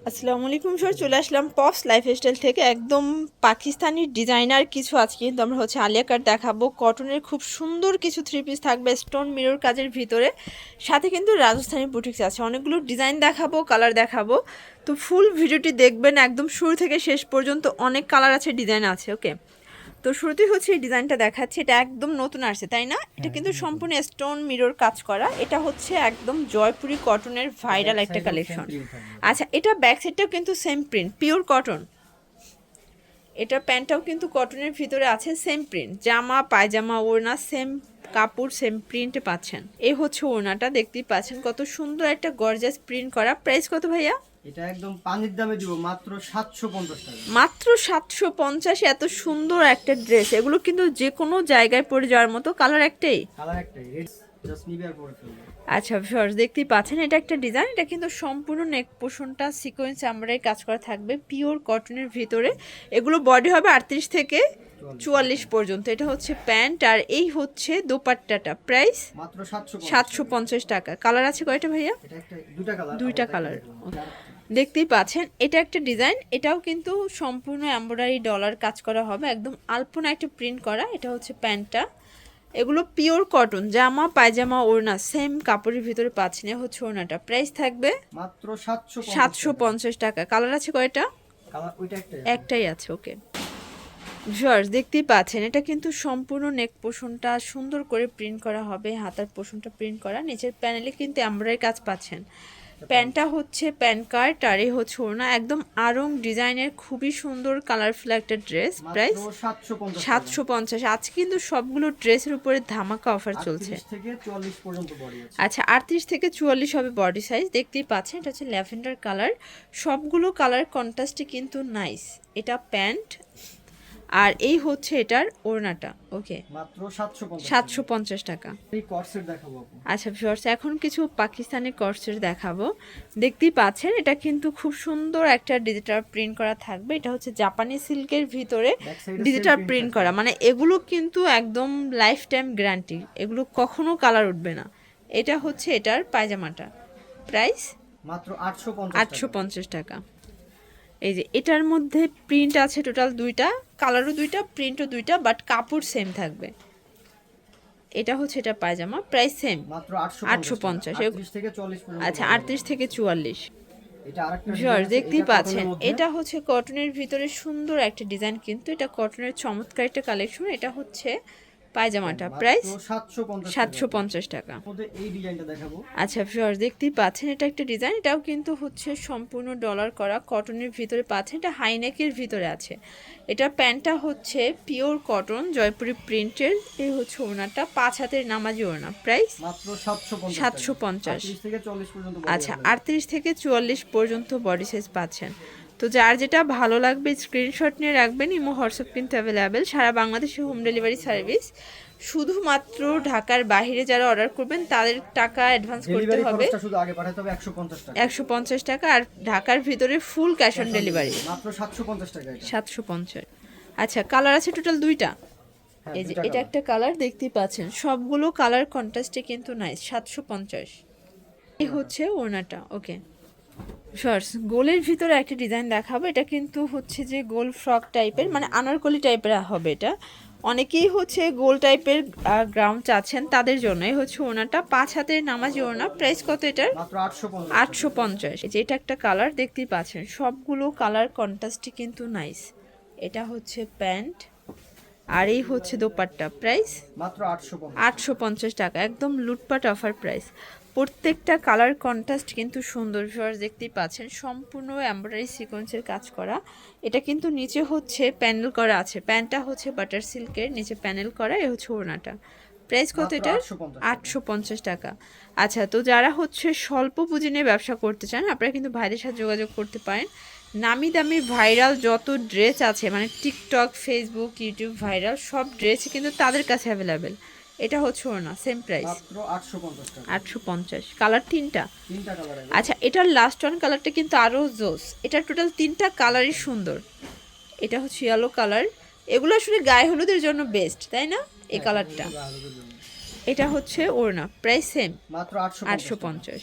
আসসালামু আলাইকুম স্যার, চলে আসলাম পপস লাইফস্টাইল থেকে একদম পাকিস্তানি ডিজাইনার কিছু। আজকে কিন্তু আমরা আলিয়া কাট দেখাবো। কটনের খুব সুন্দর কিছু থ্রি পিস থাকবে স্টোন মিরর কাজের ভিতরে, সাথে কিন্তু রাজস্থানি বুটিক্স আছে। অনেকগুলো ডিজাইন দেখাবো, কালার দেখাবো। তো ফুল ভিডিওটি দেখবেন একদম শুরু থেকে শেষ পর্যন্ত। অনেক কালার আছে, ডিজাইন আছে। ওকে, তো শুরুতেই এই ডিজাইনটা দেখাচ্ছি। এটা একদম নতুন আসছে, তাই না? এটা কিন্তু সম্পূর্ণ স্টোন মিরর কাজ করা। এটা একদম জয়পুরি কটনের ভাইরাল একটা কালেকশন। আচ্ছা, এটা ব্যাক সাইডটাও কিন্তু সেম প্রিন্ট, পিওর কটন। এটা প্যান্টটাও কিন্তু কটনের ভিতরে আছে, সেম প্রিন্ট। জামা পায়জামা ওড়না সেম কাপড়, সেম প্রিন্টে পাচ্ছেন। এই ওড়নাটা দেখতেই পাচ্ছেন, কত সুন্দর একটা গর্জাস প্রিন্ট করা। প্রাইস কত ভাইয়া? এটা একদম পানির দামে দিব, মাত্র 750 টাকা। মাত্র 750। এত সুন্দর একটা ড্রেস, এগুলো কিন্তু যে কোনো জায়গায় পরে যাওয়ার মতো। কালার একটাই, জাস্ট নিবে আর পরে ফেলবে। আচ্ছা ভিউয়ার্স দেখতেই পাচ্ছেন, এটা একটা ডিজাইন। এটা কিন্তু সম্পূর্ণ নেক পোর্শনটা সিকোয়েন্স আমরাই কাজ করা থাকবে, পিওর কটনের ভিতরে। এগুলো বডি হবে 38 থেকে 44 পর্যন্ত। এটা প্যান্ট, আর এই দোপাট্টাটা। প্রাইস মাত্র 750 টাকা। কালার আছে কয়টা ভাইয়া? এটা একটা দুইটা কালার দেখতেই পাচ্ছেন। এটা একটা ডিজাইন, এটাও কিন্তু সম্পূর্ণ এমব্রয়ডারি ডলার কাজ করা হবে, একদম আলপনা একটা প্রিন্ট করা। এটা প্যান্টটা। এগুলো পিওর কটন, জামা পায়জামা ওড়না সেম কাপড়ের ভিতরে পাচ্ছেন। ওড়নাটা প্রাইস থাকবে মাত্র 750 টাকা। কালার আছে কয়টা? কালার ওইটা একটাই আছে। ওকে ভিউয়ার্স দেখতেই পাচ্ছেন, এটা কিন্তু সম্পূর্ণ নেক পোর্শনটা সুন্দর করে প্রিন্ট করা হবে, হাতার পোর্শনটা প্রিন্ট করা। নিচের প্যানেলে কিন্তু এমব্রয়ডারি কাজ পাচ্ছেন। প্যান্টটা প্যান কার্ড, আর এই ওড়না একদম আরং ডিজাইনের, খুবই সুন্দর কালারফুল একটা ড্রেস। প্রাইস 750। আজকে কিন্তু সবগুলো ড্রেসের উপরে ধামাকা অফার চলছে। 38 থেকে 44 পর্যন্ত বডি আছে। আচ্ছা, 38 থেকে 44 হবে বডি সাইজ। দেখতেই পাচ্ছেন, এটা ল্যাভেন্ডার কালার। সবগুলো কালার কন্ট্রাস্টে কিন্তু নাইস। এটা প্যান্ট, আর এই এটার ওড়নাটা। ওকে, মাত্র 750 750 টাকা। এই কর্সেট দেখাবো আপু। আচ্ছা ভিউয়ার্স, এখন কিছু পাকিস্তানি কর্সেট দেখাবো। দেখতেই পাচ্ছেন, এটা কিন্তু খুব সুন্দর একটা ডিজিটাল প্রিন্ট করা থাকবে। এটা জাপানি সিল্কের ভিতরে ডিজিটাল প্রিন্ট করা, মানে এগুলো কিন্তু একদম লাইফ টাইম গ্যারান্টি, এগুলো কখনো কালার উঠবে না। এটা এটার পায়জামাটা। প্রাইস মাত্র 850 টাকা। এই যে এটার মধ্যে প্রিন্ট আছে টোটাল দুইটা, কালারও দুইটা, প্রিন্টও দুইটা, বাট কাপড় সেম থাকবে। এটা এটা পায়জামা। প্রাইস সেম, মাত্র 850। 38 থেকে 40 পর্যন্ত। আচ্ছা, 38 থেকে 44। এটা আরেকটা ভিউয়ার্স দেখতেই পাচ্ছেন, এটা কটনের ভিতরে সুন্দর একটা ডিজাইন, কিন্তু এটা কটনের চমৎকার একটা কালেকশন। এটা পায়জামাটা। প্রাইস 750 টাকা। এই ডিজাইনটা দেখাবো। আচ্ছা ভিউয়ার্স দেখতেই পাচ্ছেন, এটা একটা ডিজাইন। এটাও কিন্তু সম্পূর্ণ ডলার করা, কটনের ভিতরে পাচ্ছেন। এটা হাইনেকের ভিতরে আছে। এটা প্যান্টটা পিওর কটন জয়পুরি প্রিন্টের। এই ওড়নাটা 5 হাতের নামাজি ওড়না। প্রাইস মাত্র 750। 38 থেকে 40 পর্যন্ত। আচ্ছা, 38 থেকে 44 পর্যন্ত বডি সাইজ পাচ্ছেন। তো যার যেটা ভালো লাগবে স্ক্রিনশট নিয়ে রাখবেন। ইমো হোয়াটসঅ্যাপ কিন্তু অ্যাভেলেবেল, সারা বাংলাদেশে হোম ডেলিভারি সার্ভিস। শুধুমাত্র ঢাকার বাইরে যারা অর্ডার করবেন তাদের টাকা অ্যাডভান্স করতে হবে, শুধু আগে পাঠাতে হবে 150 টাকা। 150 টাকা। আর ঢাকার ভিতরে ফুল ক্যাশ অন ডেলিভারি। মাত্র 750 টাকা। 750। আচ্ছা, কালার আছে টোটাল দুইটা। এই যে এটা একটা কালার দেখতেই পাচ্ছেন, সবগুলো কালার কন্ট্রাস্টে কিন্তু নাইস। 750। এই ওড়নাটা। ওকে শর্টস গোলের ভিতরে একটা ডিজাইন দেখাবো। এটা কিন্তু যে গোল ফ্রক টাইপের, মানে আনারকলি টাইপের হবে এটা। অনেকেই গোল টাইপের গ্রাউন্ড চাচ্ছেন, তাদের জন্য এই ওড়নাটা 5 হাতের নামাজি ওড়না। প্রাইস কত এটার? মাত্র 850। এটা একটা কালার দেখতেই পাচ্ছেন, সবগুলো কালার কন্ট্রাস্টে কিন্তু নাইস। এটা প্যান্ট, আর এই দোপাট্টা। প্রাইস মাত্র 850 টাকা। একদম লুটপাট অফার প্রাইস। প্রত্যেকটা কালার কন্ট্রাস্ট কিন্তু সুন্দর। ভিউয়ার্স দেখতেই পাচ্ছেন, সম্পূর্ণ এমব্রয়ডারি সিকোয়েন্সের কাজ করা। এটা কিন্তু নিচে প্যানেল করা আছে। প্যান্টটা বাটার সিল্কের, নিচে প্যানেল করা। এই ওড়নাটা। প্রাইস কত এটা? 850 টাকা। আচ্ছা, তো যারা স্বল্প পুঁজি নিয়ে ব্যবসা করতে চান, আপনারা কিন্তু ভাইদের সাথে যোগাযোগ করতে পারেন। নামি দামি ভাইরাল যত ড্রেস আছে, মানে টিকটক ফেসবুক ইউটিউব ভাইরাল সব ড্রেসই কিন্তু তাদের কাছে অ্যাভেলেবেল। এটা ওড়না, সেম প্রাইস মাত্র 850 টাকা। 850। কালার তিনটা। কালার। আচ্ছা, এটার লাস্ট ওয়ান কালারটা কিন্তু আরও জোস। এটা টোটাল তিনটা কালারই সুন্দর। এটা ইয়েলো কালার। এগুলো আসলে গায়ে হলুদের জন্য বেস্ট, তাই না? এই কালারটা। এটা ওড়না। প্রাইস সেম, মাত্র 850।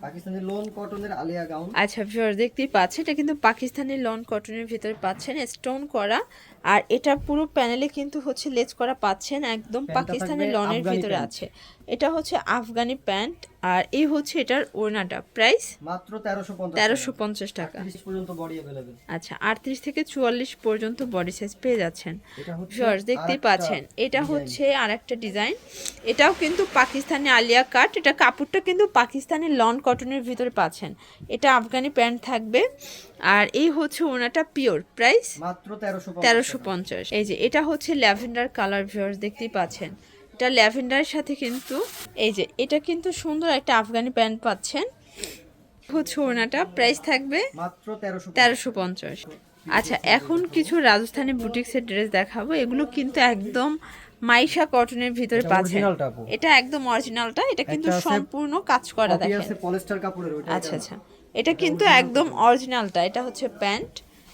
পাকিস্তানি লোন কটনের আলিয়া গাউন। আচ্ছা ভিউয়ার দেখতেই পাচ্ছেন, এটা কিন্তু পাকিস্তানি লন কটনের ভিতরে পাচ্ছেন, স্টোন করা। আর এটা পুরো প্যানেলে কিন্তু হচ্ছে লেস করা পাচ্ছেন, একদম প্যান্টটা পাকিস্তানি থাকবে লনের আফগানি ভিতরে প্যান্ট। আছে। এটা হচ্ছে আফগানি প্যান্ট, আর এই হচ্ছে এটার ওড়নাটা, প্রাইস মাত্র 1350 1350 টাকা। 30 পর্যন্ত বডি अवेलेबल। আচ্ছা 38 থেকে 44 পর্যন্ত বডি সাইজ পেয়ে যাচ্ছেন। এটা হচ্ছে ভিউয়ার্স দেখতেই আরেকটা পাচ্ছেন, এটা ডিজাইন। হচ্ছে আরেকটা ডিজাইন। এটাও কিন্তু পাকিস্তানি আলিয়া কাট, এটা কাপড়টা কিন্তু পাকিস্তানি লন কটনের ভিতরে পাচ্ছেন। এটা আফগানি প্যান্ট থাকবে, আর এই হচ্ছে ওনাটা পিওর, প্রাইস মাত্র 1350 1350। এই যে এটা হচ্ছে ল্যাভেন্ডার কালার, ভিউয়ার্স দেখতেই পাচ্ছেন, এটা ল্যাভেন্ডারের সাথে কিন্তু এই যে এটা কিন্তু সুন্দর একটা আফগানি প্যান্ট পাচ্ছেন। হচ্ছে ওনাটা, প্রাইস থাকবে মাত্র 1350। আচ্ছা এখন কিছু রাজস্থানি বুটিক্সের ড্রেস দেখাবো, এগুলো কিন্তু একদম মাইশা কটনের ভিতরে এটা পাচ্ছেন। originalটা আপু। এটা একদম অরিজিনালটা, এটা কিন্তু একটা আছে সম্পূর্ণ কাজ করা কপি দেখেন। আছে পলিস্টার কাপড়ের ওইটা। আচ্ছা আচ্ছা, এটা কিন্তু একদম অরিজিনালটা। এটা হচ্ছে প্যান্ট,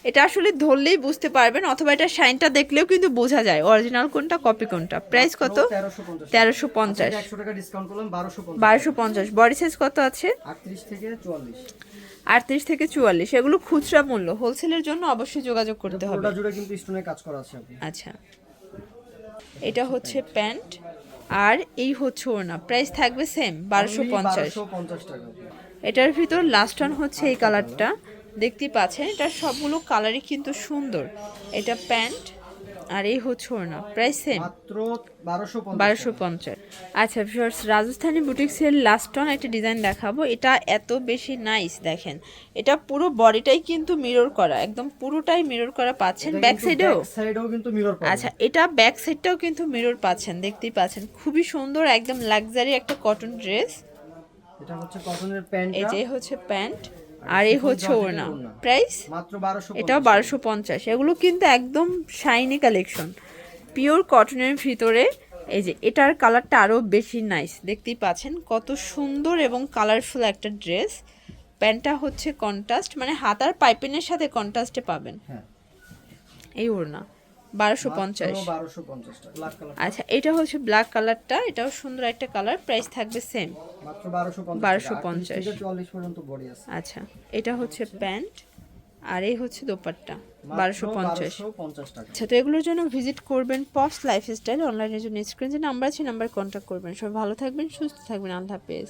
এটা আসলে ধরলেই বুঝতে পারবেন, অথবা এটা শাইনটা দেখলেও কিন্তু বোঝা যায় অরিজিনাল কোনটা কপি কোনটা। প্রাইস কত? 1350। 1350। 100 টাকা ডিসকাউন্ট করলাম 1250। 1250। বডি সাইজ কত আছে? 38 থেকে 44। 38 থেকে 44। এগুলো খুচরা মূল্য, হোলসেলের জন্য অবশ্যই যোগাযোগ করতে হবে। পুরোটা জুড়ে কিন্তু স্টোনের কাজ করা আছে আপনি। আচ্ছা এটা হচ্ছে প্যান্ট, আর এই হচ্ছে ওড়না, প্রাইস থাকবে সেম 1250। 1250 টাকা। এটার ভিতর লাস্ট ওয়ান হচ্ছে এই কালারটা, দেখতেই পাচ্ছেন, এটার সবগুলো কালারই কিন্তু সুন্দর। এটা প্যান্ট, আর এই হচ্ছে ওড়না, প্রাইস সেম মাত্র 1250। 1250। আচ্ছা ভিউয়ার্স, রাজস্থানি বুটিক্সের লাস্ট ওয়ান একটা ডিজাইন দেখাবো, এটা এত বেশি নাইস দেখেন, এটা পুরো বডিটাই কিন্তু মিরর করা, একদম পুরোটাই মিরর করা পাচ্ছেন, ব্যাক সাইডেও। ব্যাক সাইডেও কিন্তু মিরর পাবেন। আচ্ছা এটা ব্যাক সাইডটাও কিন্তু মিরর পাচ্ছেন, দেখতেই পাচ্ছেন, খুবই সুন্দর, একদম লাক্সারি একটা কটন ড্রেস। এটা হচ্ছে কটনের প্যান্ট। এই যে হচ্ছে প্যান্ট, আর এই হচ্ছে ওড়না, প্রাইস মাত্র 1250। এটাও 1250। এগুলো কিন্তু একদম শাইনি কালেকশন, পিওর কটনের ভিতরে। এই যে এটার কালারটা আরও বেশি নাইস, দেখতেই পাচ্ছেন কত সুন্দর এবং কালারফুল একটা ড্রেস। প্যান্টটা হচ্ছে কন্ট্রাস্ট, মানে হাতার পাইপিনের সাথে কন্ট্রাস্টে পাবেন। হ্যাঁ এই ওড়না 1250। 1250 টাকা। Black colour. আচ্ছা এটা হচ্ছে ব্ল্যাক কালারটা, এটাও সুন্দর একটা কালার, প্রাইস থাকবে সেম মাত্র 1250। 1250 থেকে 44 পর্যন্ত বডি আছে। আচ্ছা এটা হচ্ছে প্যান্ট, আর এই হচ্ছে দোপাট্টা, মাত্র 1250। 1250 টাকা। আচ্ছা তো এগুলোর জন্য ভিজিট করবেন পপস লাইফস্টাইল, অনলাইনের জন্য স্ক্রিন যে নাম্বার আছে নাম্বার কন্ট্যাক্ট করবেন। সবাই ভালো থাকবেন, সুস্থ থাকবেন, আল্লাহ হাফেজ।